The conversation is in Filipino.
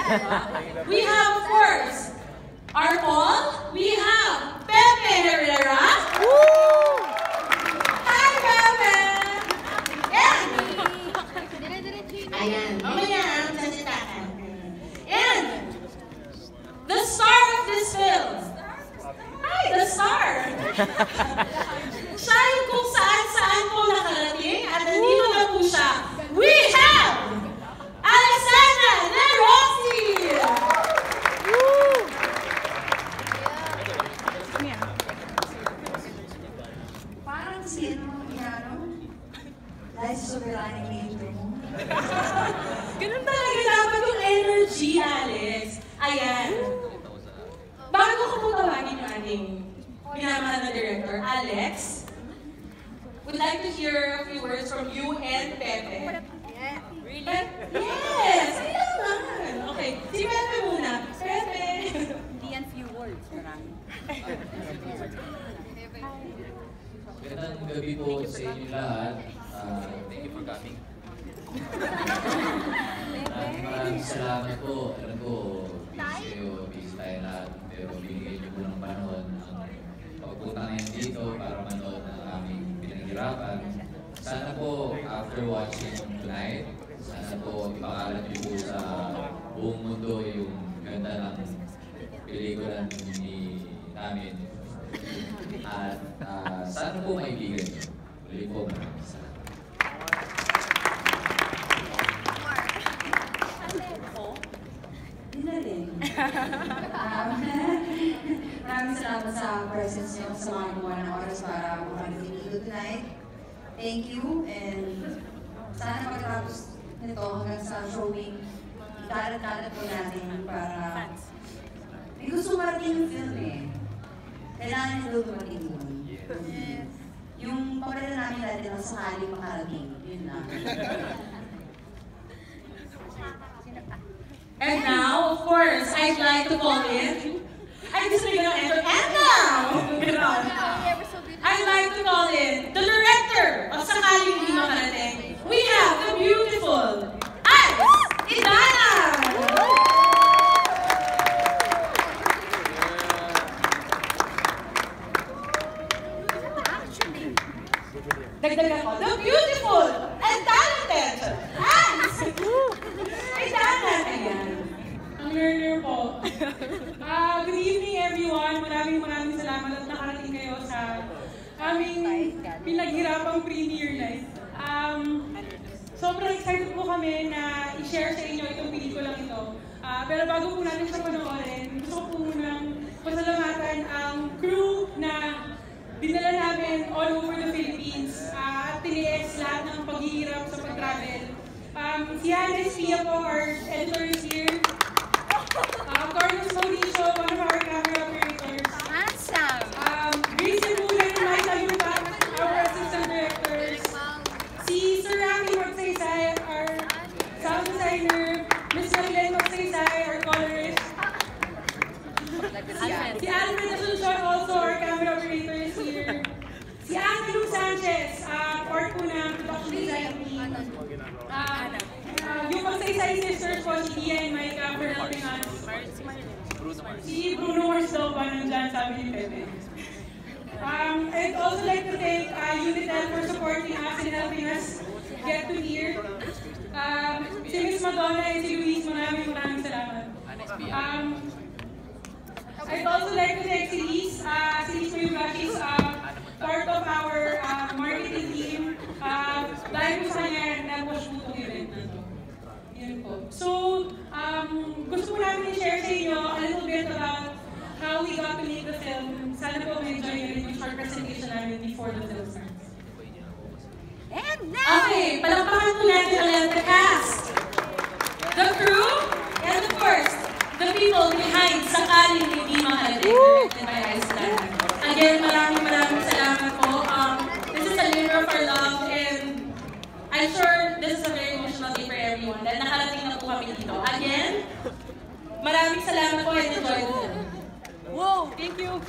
We have, of course, our Paul. We have Pepe Herrera. Hi, Pepe! And, ayan, mamaya ang sasitakan. And, the star of this film. Hi, the star! Siya yung kung saan-saan po nakarating at nandito na po siya. We have Alexandra Nerossi! Parang sino ano? Dahil sa soberano ng intro mo. Ganun talaga dapat yung energy, Alex. Ayan. Bago ko po tawagin yung ating minamahal na director, Alex, would like to hear a few words from you and Pepe. Really? Yes! Ayun naman! Okay, si Pepe muna. Pepe! Hindi yan few words, marami. Magandang gabi po sa inyo lahat. Thank you for coming. Maraming salamat po. Alam ko, busy kayo, busy tayo lahat. Pero binigay niyo po ng panahon ang pagpunta ngayon dito para manood ng aming pinaghirapan. Sana po, after watching tonight, sana po ipakalat niyo po sa buong mundo yung ganda ng pelikula namin. At sana po maibigan niyo. Uli po, maraming salamat. Maraming salamat sa presence niyo sa mga gumawa ng oras para makalimutin dito tonight. Thank you, and sana pagkatapos nito hanggang sa showing, italat-talat po natin para may gusto marating yung film eh. Kailangan nito dumating yun. Yung papel namin dati na sakaling makarating, yun lang. And now, of course, I'd like to call in. I'm just going to enter. And now, I'd like to call in the director of Sakaling Hindi Makarating. We have the beautiful Ice Idana! Dagdagan ko, the beautiful and talented Ice Idana! Ayan. Ang learner po. Good evening everyone. Maraming salamat at nakarating kayo sa aming pinaghirapang premiere night. Sobrang excited po kami na i-share sa inyo itong pelikulang ito. Pero bago po natin siya panoorin, gusto ko po munang pasalamatan ang crew na dinala namin all over the Philippines at tiniis lahat ng paghihirap sa pag-travel. Si Hannes Pia po, our editor is here. Carlos Mauricio, one of our camera operators. Awesome! Grace and Bulan and Liza Yuta, our assistant directors. Si Sir Rami Magsaysay, our sound designer. Ms. Marilyn Magsaysay, our colorist. Si Alfred Asuncion, also our camera operator is here. Si Angelo Sanchez, part po ng production design team. Yung Magsaysay sisters po, si Dia and Micah for helping us. Si Bruno Mars daw pa nandyan, sabi ni Pepe. I'd also like to thank Unitel for supporting us and helping us get to here. Si Miss Madonna and si Luis, maraming salamat. I'd also like to thank si Liz. Si Liz Mayuga, she's part of our marketing team. Dahil po sa kanya, nag-watch po itong event na ito. Yun po. So, gusto po namin i-share sa inyo a little bit about how we got to make the film. Sana po ma-enjoy nyo rin yung short presentation namin before the film starts. And now! Okay, palakpakan po natin ang the cast, the crew, and of course, the people behind Sakaling Hindi Makarating, directed by Ice Idana. Again, maraming salamat po. This is a labor of our love, and I'm sure this is a very emotional day for everyone dahil nakarating na po kami dito. Again, maraming salamat po and enjoy the film. Whoa! Thank you!